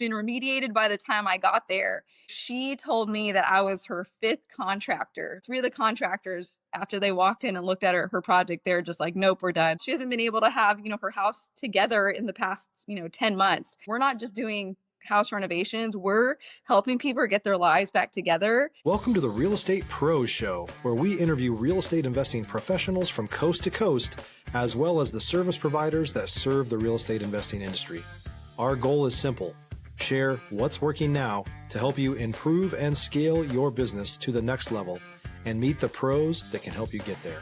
been remediated by the time I got there. She told me that I was her fifth contractor. Three of the contractors, after they walked in and looked at her project, they're just like, nope, we're done. She hasn't been able to have, her house together in the past, 10 months. We're not just doing house renovations, we're helping people get their lives back together. Welcome to the Real Estate Pros Show, where we interview real estate investing professionals from coast to coast, as well as the service providers that serve the real estate investing industry. Our goal is simple: share what's working now to help you improve and scale your business to the next level and meet the pros that can help you get there.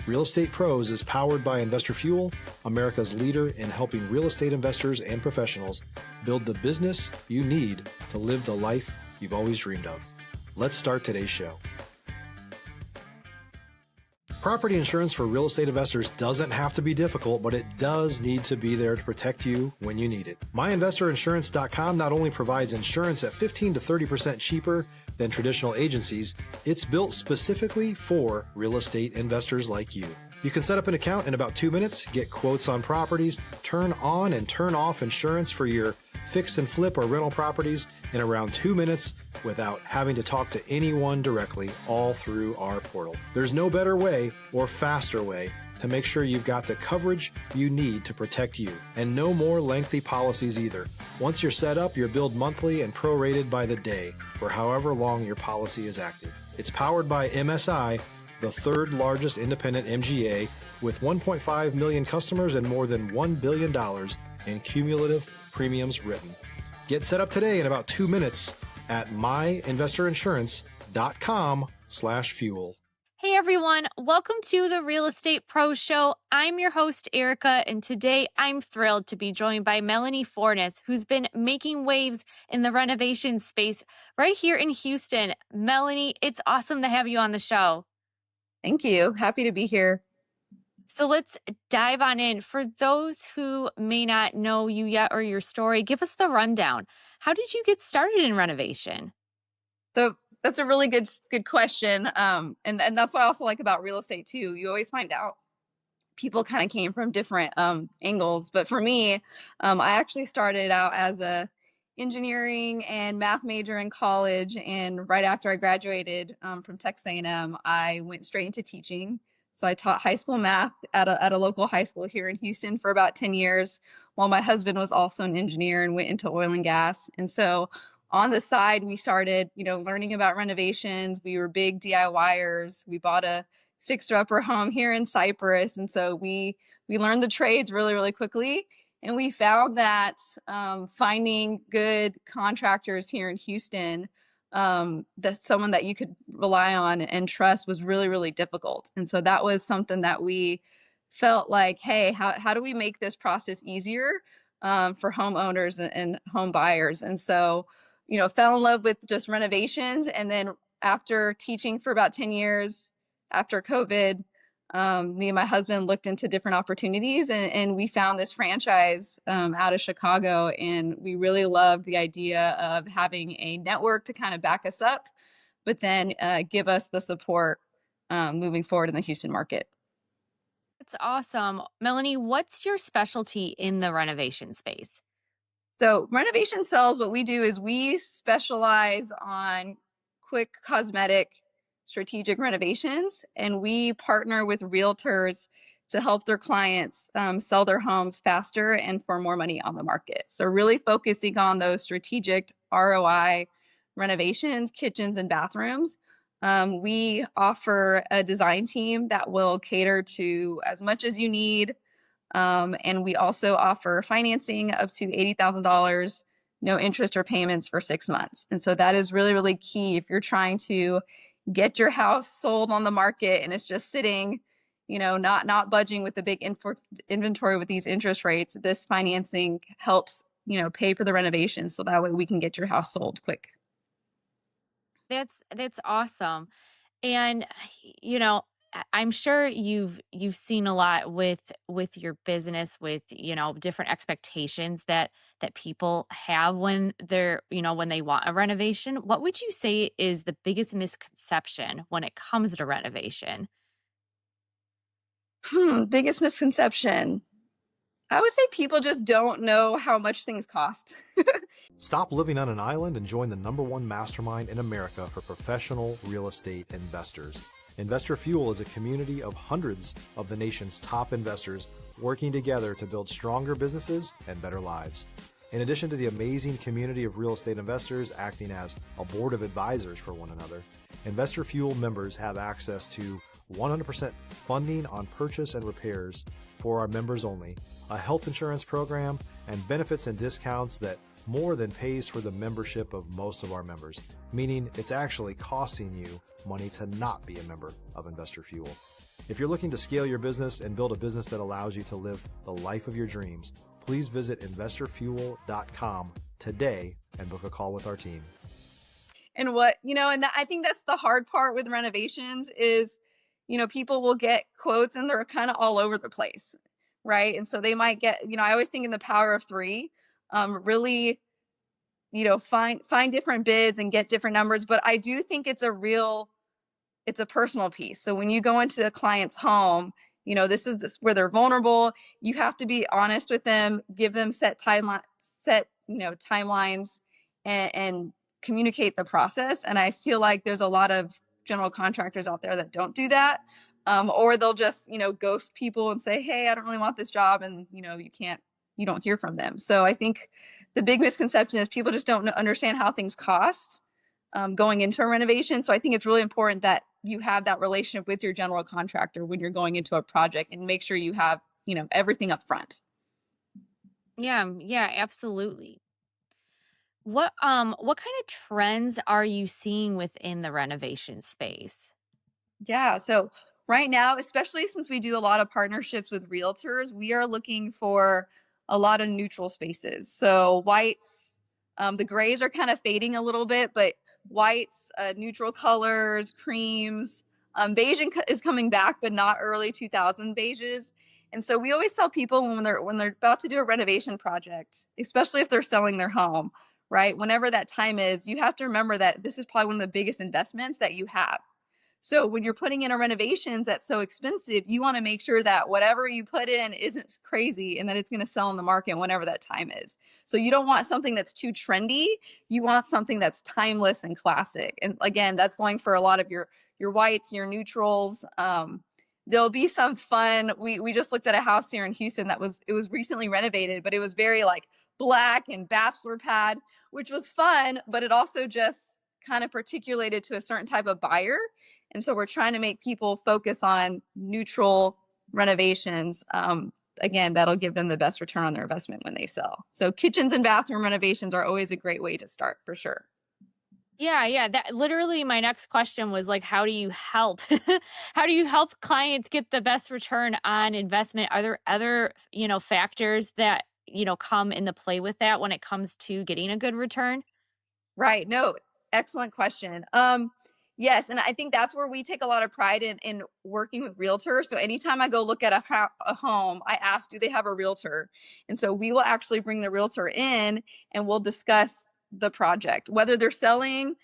Real Estate Pros is powered by Investor Fuel, America's leader in helping real estate investors and professionals build the business you need to live the life you've always dreamed of. Let's start today's show. Property insurance for real estate investors doesn't have to be difficult, but it does need to be there to protect you when you need it. MyInvestorInsurance.com not only provides insurance at 15 to 30% cheaper than traditional agencies, it's built specifically for real estate investors like you. You can set up an account in about 2 minutes, get quotes on properties, turn on and turn off insurance for your fix and flip or rental properties in around 2 minutes without having to talk to anyone directly, all through our portal. There's no better way or faster way to make sure you've got the coverage you need to protect you, and no more lengthy policies either. Once you're set up, you're billed monthly and prorated by the day for however long your policy is active. It's powered by MSI, the third largest independent MGA, with 1.5 million customers and more than $1 billion in cumulative premiums written. Get set up today in about 2 minutes at myinvestorinsurance.com/fuel. Hey everyone, welcome to the Real Estate Pro Show. I'm your host, Erika, and today I'm thrilled to be joined by Melanie Forness, who's been making waves in the renovation space right here in Houston. Melanie, it's awesome to have you on the show. Thank you. Happy to be here. So let's dive on in. For those who may not know you yet or your story, give us the rundown. How did you get started in renovation? So that's a really good question. And that's what I also like about real estate too. You always find out people kind of came from different angles. But for me, I actually started out as a engineering and math major in college. And right after I graduated from Texas A&M, I went straight into teaching. So I taught high school math at a local high school here in Houston for about 10 years, while my husband was also an engineer and went into oil and gas. And so on the side, we started, learning about renovations. We were big DIYers. We bought a fixer-upper home here in Cyprus. And so we learned the trades really, really quickly. And we found that finding good contractors here in Houston, that someone that you could rely on and trust, was really, really difficult. And so that was something that we felt like, hey, how do we make this process easier for homeowners and home buyers? And so, fell in love with just renovations. And then after teaching for about 10 years, after COVID, me and my husband looked into different opportunities, and we found this franchise out of Chicago. And we really loved the idea of having a network to kind of back us up, but then give us the support moving forward in the Houston market. That's awesome. Melanie, what's your specialty in the renovation space? So Renovation Sells, what we do is we specialize on quick cosmetic strategic renovations, and we partner with realtors to help their clients sell their homes faster and for more money on the market. So really focusing on those strategic ROI renovations, kitchens and bathrooms. We offer a design team that will cater to as much as you need. And we also offer financing up to $80,000, no interest or payments for 6 months. And so that is really, really key if you're trying to get your house sold on the market and it's just sitting, not budging with the big inventory with these interest rates. This financing helps, pay for the renovation, so that way we can get your house sold quick. That's awesome. And I'm sure you've seen a lot with your business, with different expectations that people have when they're when they want a renovation. What would you say is the biggest misconception when it comes to renovation? Biggest misconception. I would say people just don't know how much things cost. Stop living on an island and join the #1 mastermind in America for professional real estate investors. Investor Fuel is a community of hundreds of the nation's top investors working together to build stronger businesses and better lives. In addition to the amazing community of real estate investors acting as a board of advisors for one another, Investor Fuel members have access to 100% funding on purchase and repairs for our members only, a health insurance program, and benefits and discounts that more than pays for the membership of most of our members, meaning it's actually costing you money to not be a member of Investor Fuel. If you're looking to scale your business and build a business that allows you to live the life of your dreams, please visit investorfuel.com today and book a call with our team. And I think that's the hard part with renovations is, people will get quotes and they're kind of all over the place, right? And so they might get, I always think in the power of three, really, find different bids and get different numbers. But I do think it's a personal piece. So when you go into a client's home, this is where they're vulnerable. You have to be honest with them, give them set timelines, and communicate the process. And I feel like there's a lot of general contractors out there that don't do that, or they'll just ghost people and say, hey, I don't really want this job, and you don't hear from them. So I think the big misconception is people just don't understand how things cost going into a renovation. So I think it's really important that you have that relationship with your general contractor when you're going into a project, and make sure you have everything up front. Yeah, absolutely. What kind of trends are you seeing within the renovation space? Yeah. So right now, especially since we do a lot of partnerships with realtors, we are looking for a lot of neutral spaces. So whites, the grays are kind of fading a little bit, but whites, neutral colors, creams, beige is coming back, but not early 2000 beiges. And so we always tell people when they're about to do a renovation project, especially if they're selling their home, right? Whenever that time is, you have to remember that this is probably one of the biggest investments that you have. So when you're putting in a renovations that's so expensive, you want to make sure that whatever you put in isn't crazy and that it's going to sell in the market whenever that time is. So you don't want something that's too trendy. You want something that's timeless and classic. And again, that's going for a lot of your whites, your neutrals. There'll be some fun. We just looked at a house here in Houston it was recently renovated, but it was very like black and bachelor pad, which was fun, but it also just kind of particulated to a certain type of buyer. And so we're trying to make people focus on neutral renovations. Again, that'll give them the best return on their investment when they sell. So kitchens and bathroom renovations are always a great way to start, for sure. Yeah. That literally my next question was like, how do you help? How do you help clients get the best return on investment? Are there other, factors that, come into play with that when it comes to getting a good return? Right. No, excellent question. Yes, and I think that's where we take a lot of pride in working with realtors. So anytime I go look at a home, I ask, do they have a realtor? And so we will actually bring the realtor in and we'll discuss the project, whether they're selling,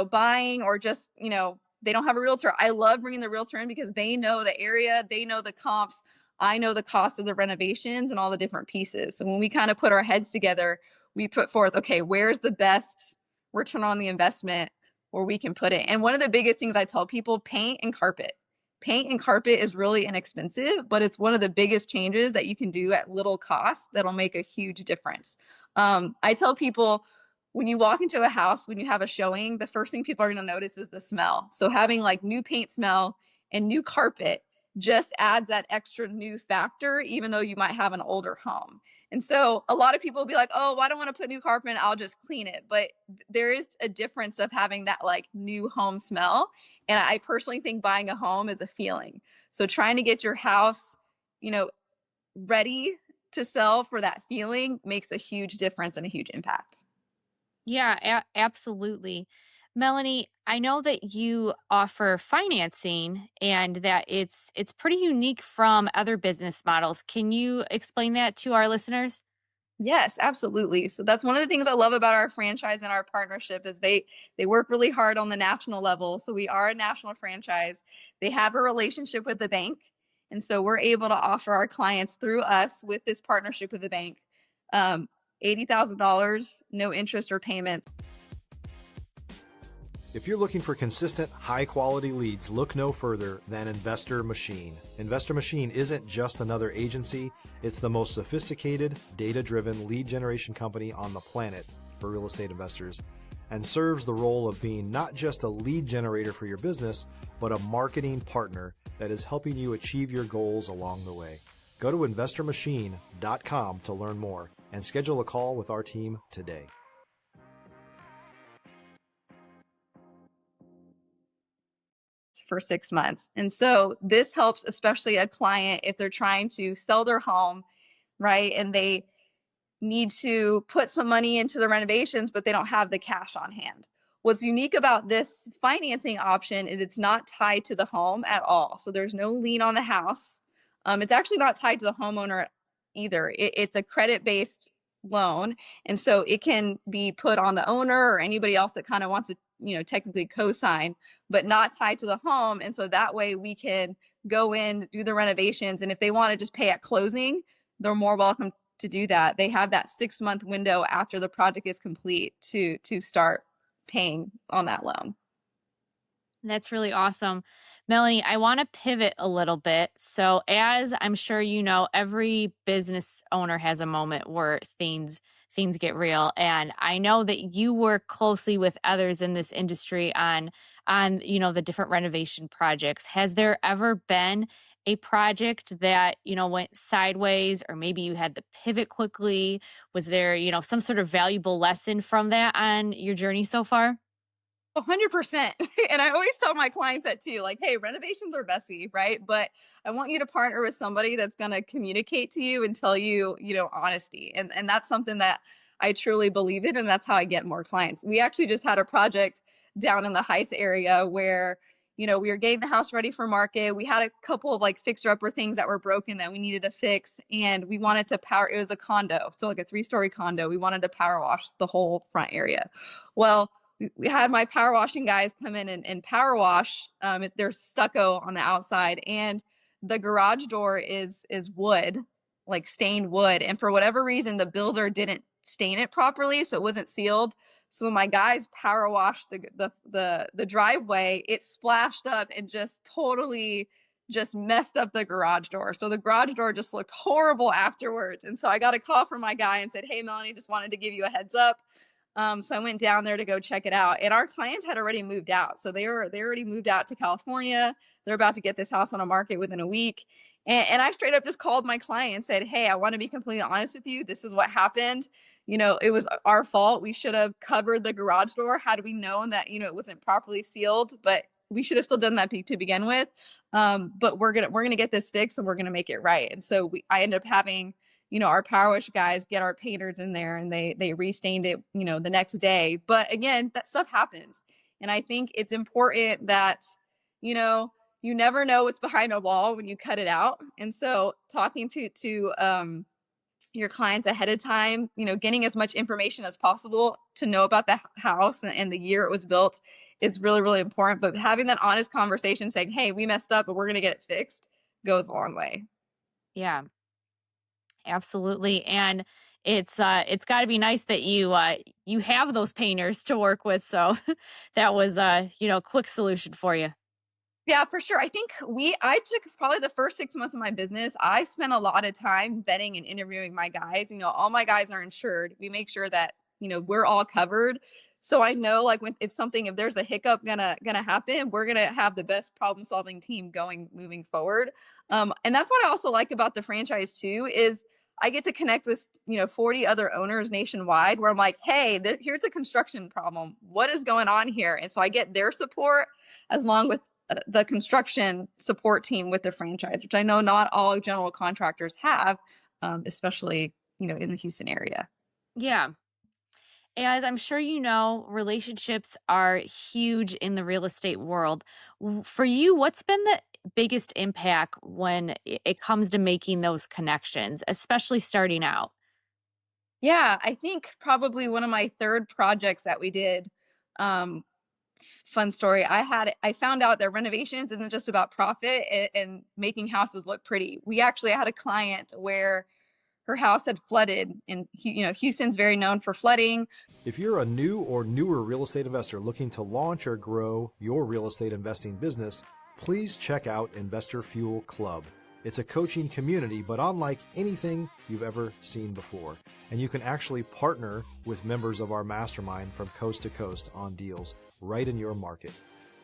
buying, or just, they don't have a realtor. I love bringing the realtor in because they know the area, they know the comps. I know the cost of the renovations and all the different pieces. So when we kind of put our heads together, we put forth, okay, where's the best return on the investment where we can put it. And one of the biggest things I tell people, paint and carpet. Paint and carpet is really inexpensive, but it's one of the biggest changes that you can do at little cost that'll make a huge difference. I tell people when you walk into a house, when you have a showing, the first thing people are going to notice is the smell. So having like new paint smell and new carpet just adds that extra new factor, even though you might have an older home. And so a lot of people will be like, oh, well, I don't want to put new carpet in, I'll just clean it. But there is a difference of having that like new home smell. And I personally think buying a home is a feeling. So trying to get your house, ready to sell for that feeling makes a huge difference and a huge impact. Yeah, absolutely. Melanie, I know that you offer financing and that it's pretty unique from other business models. Can you explain that to our listeners? Yes, absolutely. So that's one of the things I love about our franchise and our partnership is they work really hard on the national level. So we are a national franchise. They have a relationship with the bank. And so we're able to offer our clients through us with this partnership with the bank $80,000, no interest or payments. If you're looking for consistent, high-quality leads, look no further than Investor Machine. Investor Machine isn't just another agency. It's the most sophisticated, data-driven lead generation company on the planet for real estate investors, and serves the role of being not just a lead generator for your business, but a marketing partner that is helping you achieve your goals along the way. Go to investormachine.com to learn more and schedule a call with our team today. For 6 months. And so this helps, especially a client if they're trying to sell their home, right? And they need to put some money into the renovations, but they don't have the cash on hand. What's unique about this financing option is it's not tied to the home at all. So there's no lien on the house. It's actually not tied to the homeowner either. It's a credit-based loan. And so it can be put on the owner or anybody else that kind of wants to, technically co-sign, but not tied to the home. And so that way we can go in, do the renovations. And if they want to just pay at closing, they're more welcome to do that. They have that 6-month window after the project is complete to start paying on that loan. That's really awesome. Melanie, I want to pivot a little bit. So, as I'm sure you know, every business owner has a moment where things get real, and I know that you work closely with others in this industry on the different renovation projects. Has there ever been a project that, went sideways, or maybe you had to pivot quickly? Was there, some sort of valuable lesson from that on your journey so far? 100%. And I always tell my clients that too, like, hey, renovations are messy, right? But I want you to partner with somebody that's going to communicate to you and tell you, honesty. And that's something that I truly believe in. And that's how I get more clients. We actually just had a project down in the Heights area where, we were getting the house ready for market. We had a couple of like fixer upper things that were broken that we needed to fix. And we wanted to it was a condo. So like a 3-story condo. We wanted to power wash the whole front area. Well, we had my power washing guys come in and power wash. There's stucco on the outside, and the garage door is wood, like stained wood. And for whatever reason, the builder didn't stain it properly, so it wasn't sealed. So when my guys power washed the driveway, it splashed up and just totally just messed up the garage door. So the garage door just looked horrible afterwards. And so I got a call from my guy and said, "Hey, Melanie, just wanted to give you a heads up." So I went down there to go check it out, and our client had already moved out. So they already moved out to California. They're about to get this house on a market within a week. And I straight up just called my client and said, "Hey, I want to be completely honest with you. This is what happened. It was our fault. We should have covered the garage door had we known that, it wasn't properly sealed, but we should have still done that to begin with. But we're going to get this fixed and we're going to make it right." And so I ended up having our power wash guys get our painters in there, and they restained it, the next day. But again, that stuff happens. And I think it's important that, you never know what's behind a wall when you cut it out. And so talking to your clients ahead of time, getting as much information as possible to know about the house and the year it was built is really, really important. But having that honest conversation saying, "Hey, we messed up, but we're going to get it fixed," goes a long way. Yeah. Absolutely. And it's got to be nice that you have those painters to work with. So that was quick solution for you. Yeah, for sure. I think I took probably the first 6 months of my business. I spent a lot of time vetting and interviewing my guys. All my guys are insured. We make sure that, we're all covered. So I know like if there's a hiccup gonna happen, we're gonna have the best problem solving team moving forward. And that's what I also like about the franchise too, is I get to connect with, 40 other owners nationwide where I'm like, "Hey, here's a construction problem. What is going on here?" And so I get their support as long with the construction support team with the franchise, which I know not all general contractors have, especially, in the Houston area. Yeah. As I'm sure you know, relationships are huge in the real estate world. For you, what's been the biggest impact when it comes to making those connections, especially starting out? Yeah, I think probably one of my third projects that we did, um, fun story. I found out that renovations isn't just about profit and making houses look pretty. I had a client where her house had flooded, and Houston's very known for flooding. If you're a new or newer real estate investor looking to launch or grow your real estate investing business, please check out Investor Fuel Club. It's a coaching community, but unlike anything you've ever seen before. And you can actually partner with members of our mastermind from coast to coast on deals right in your market.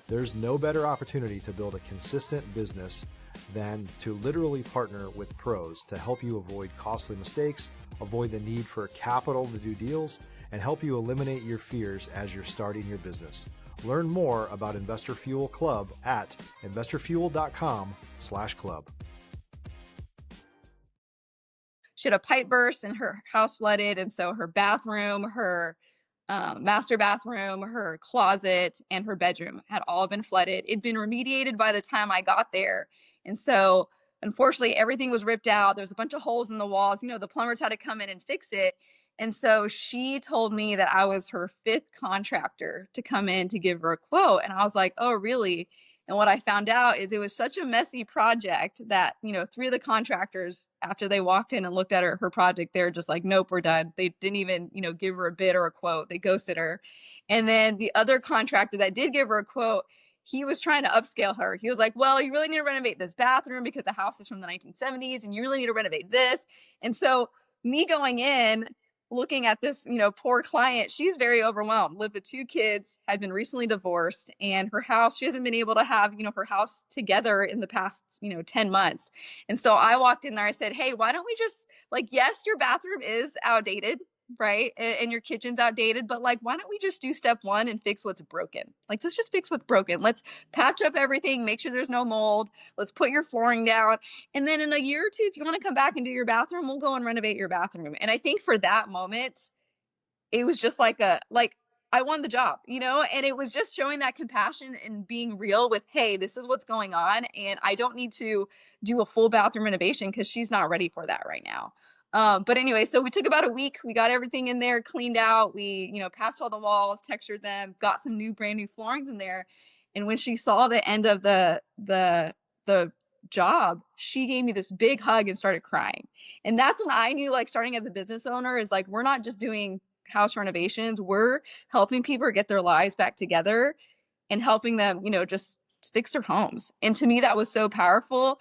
There's no better opportunity to build a consistent business than to literally partner with pros to help you avoid costly mistakes, avoid the need for capital to do deals, and help you eliminate your fears as you're starting your business. Learn more about Investor Fuel Club at investorfuel.com/club. She had a pipe burst and her house flooded, and so her bathroom, her master bathroom, her closet, and her bedroom had all been flooded. It'd been remediated by the time I got there, and so unfortunately everything was ripped out. There's a bunch of holes in the walls. The plumbers had to come in and fix it. And so she told me that I was her 5th contractor to come in to give her a quote. And I was like, oh, really? And what I found out is it was such a messy project that, 3 of the contractors, after they walked in and looked at her project, they were just like, nope, we're done. They didn't even, give her a bid or a quote. They ghosted her. And then the other contractor that did give her a quote, he was trying to upscale her. He was like, well, you really need to renovate this bathroom because the house is from the 1970s and you really need to renovate this. And so me going in, looking at this, poor client, she's very overwhelmed, lived with 2 kids, had been recently divorced, and her house, she hasn't been able to have, her house together in the past, 10 months. And so I walked in there, I said, hey, why don't we just, yes, your bathroom is outdated, right? And your kitchen's outdated, but why don't we just do step 1 and fix what's broken? Let's just fix what's broken. Let's patch up everything, make sure there's no mold. Let's put your flooring down. And then in a year or 2, if you want to come back and do your bathroom, we'll go and renovate your bathroom. And I think for that moment, it was just I won the job, and it was just showing that compassion and being real with, hey, this is what's going on. And I don't need to do a full bathroom renovation because she's not ready for that right now. But anyway, so we took about a week. We got everything in there, cleaned out. We, patched all the walls, textured them, got some brand new floorings in there. And when she saw the end of the job, she gave me this big hug and started crying. And that's when I knew, starting as a business owner is we're not just doing house renovations. We're helping people get their lives back together and helping them, just fix their homes. And to me, that was so powerful.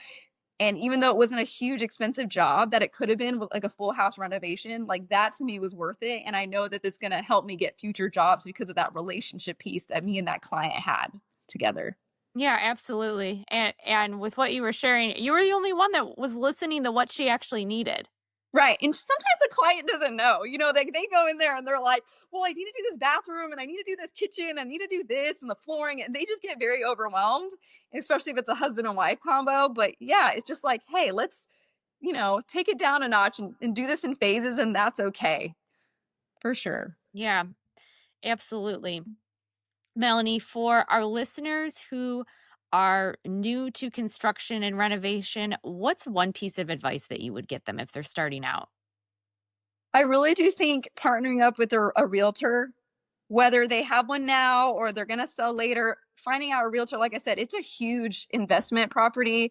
And even though it wasn't a huge expensive job that it could have been a full house renovation, that to me was worth it. And I know that this is going to help me get future jobs because of that relationship piece that me and that client had together. Yeah, absolutely. And with what you were sharing, you were the only one that was listening to what she actually needed. Right. And sometimes the client doesn't know, they go in there and they're like, well, I need to do this bathroom and I need to do this kitchen. I need to do this and the flooring. And they just get very overwhelmed, especially if it's a husband and wife combo. But yeah, it's just hey, let's, take it down a notch and do this in phases. And that's okay. For sure. Yeah, absolutely. Melanie, for our listeners who are new to construction and renovation, what's one piece of advice that you would get them if they're starting out? I really do think partnering up with a realtor, whether they have one now or they're going to sell later, finding out a realtor, like I said, it's a huge investment property.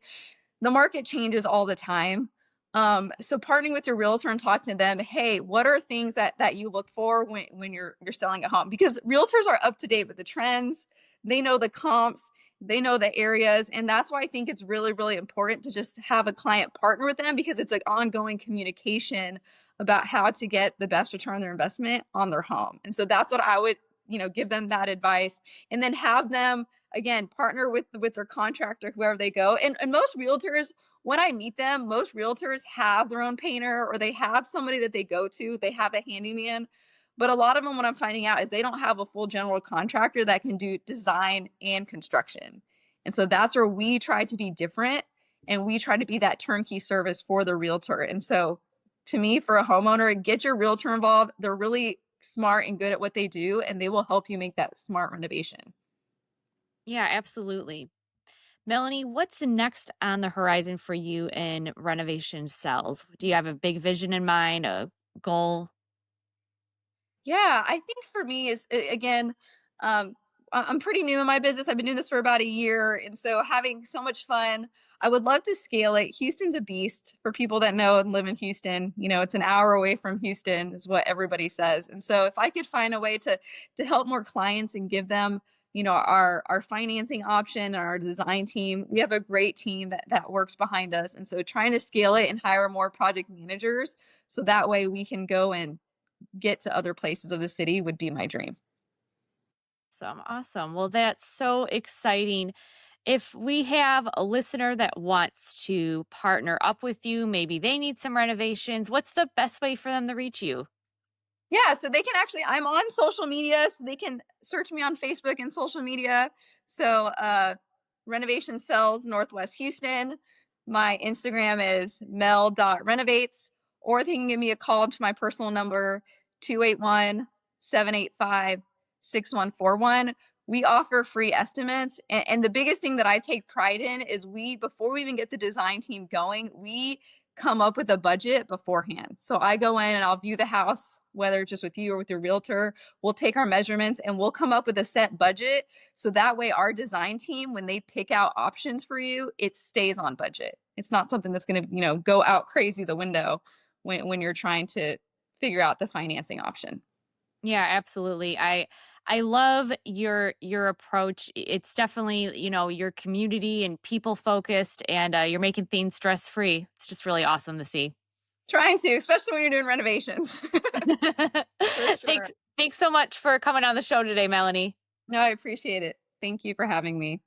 The market changes all the time. So partnering with your realtor and talking to them, hey, what are things that you look for when you're selling a home? Because realtors are up to date with the trends. They know the comps, they know the areas. And that's why I think it's really, really important to just have a client partner with them, because it's an ongoing communication about how to get the best return on their investment on their home. And so that's what I would, give them that advice, and then have them again partner with their contractor, whoever they go. And most realtors, when I meet them, most realtors have their own painter or they have somebody that they go to, they have a handyman. But a lot of them, what I'm finding out is they don't have a full general contractor that can do design and construction. And so that's where we try to be different, and we try to be that turnkey service for the realtor. And so to me, for a homeowner, get your realtor involved. They're really smart and good at what they do, and they will help you make that smart renovation. Yeah, absolutely. Melanie, what's next on the horizon for you in renovation sales? Do you have a big vision in mind, a goal? Yeah, I think for me is again, I'm pretty new in my business. I've been doing this for about a year. And so having so much fun, I would love to scale it. Houston's a beast for people that know and live in Houston. It's an hour away from Houston is what everybody says. And so if I could find a way to help more clients and give them, our financing option, our design team, we have a great team that works behind us. And so trying to scale it and hire more project managers so that way we can go and get to other places of the city would be my dream. Awesome. Well, that's so exciting. If we have a listener that wants to partner up with you, maybe they need some renovations, what's the best way for them to reach you? Yeah, so they can actually, I'm on social media, so they can search me on Facebook and social media. So Renovation Sells Northwest Houston. My Instagram is mel.renovates, or they can give me a call to my personal number, 281-785-6141. We offer free estimates. And the biggest thing that I take pride in is before we even get the design team going, we come up with a budget beforehand. So I go in and I'll view the house, whether it's just with you or with your realtor. We'll take our measurements and we'll come up with a set budget. So that way our design team, when they pick out options for you, it stays on budget. It's not something that's going to, go out crazy the window when you're trying to figure out the financing option. Yeah, absolutely. I love your approach. It's definitely, your community and people focused, and you're making things stress free. It's just really awesome to see. Trying to, especially when you're doing renovations. For sure. Thanks so much for coming on the show today, Melanie. No, I appreciate it. Thank you for having me.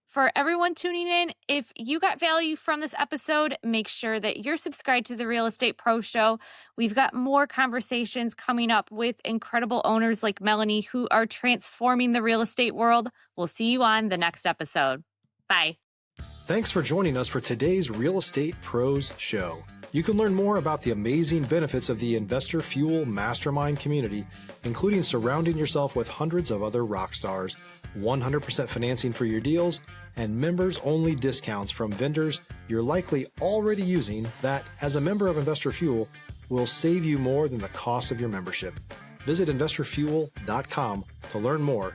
For everyone tuning in, if you got value from this episode, make sure that you're subscribed to the Real Estate Pro Show. We've got more conversations coming up with incredible owners like Melanie who are transforming the real estate world. We'll see you on the next episode. Bye. Thanks for joining us for today's Real Estate Pros Show. You can learn more about the amazing benefits of the Investor Fuel Mastermind community, including surrounding yourself with hundreds of other rock stars, 100% financing for your deals, and members-only discounts from vendors you're likely already using that, as a member of Investor Fuel, will save you more than the cost of your membership. Visit investorfuel.com to learn more.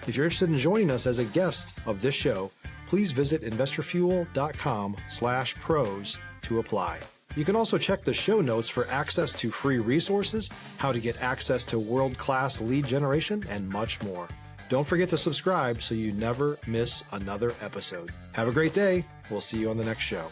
If you're interested in joining us as a guest of this show, please visit investorfuel.com/pros to apply. You can also check the show notes for access to free resources, how to get access to world-class lead generation, and much more. Don't forget to subscribe so you never miss another episode. Have a great day. We'll see you on the next show.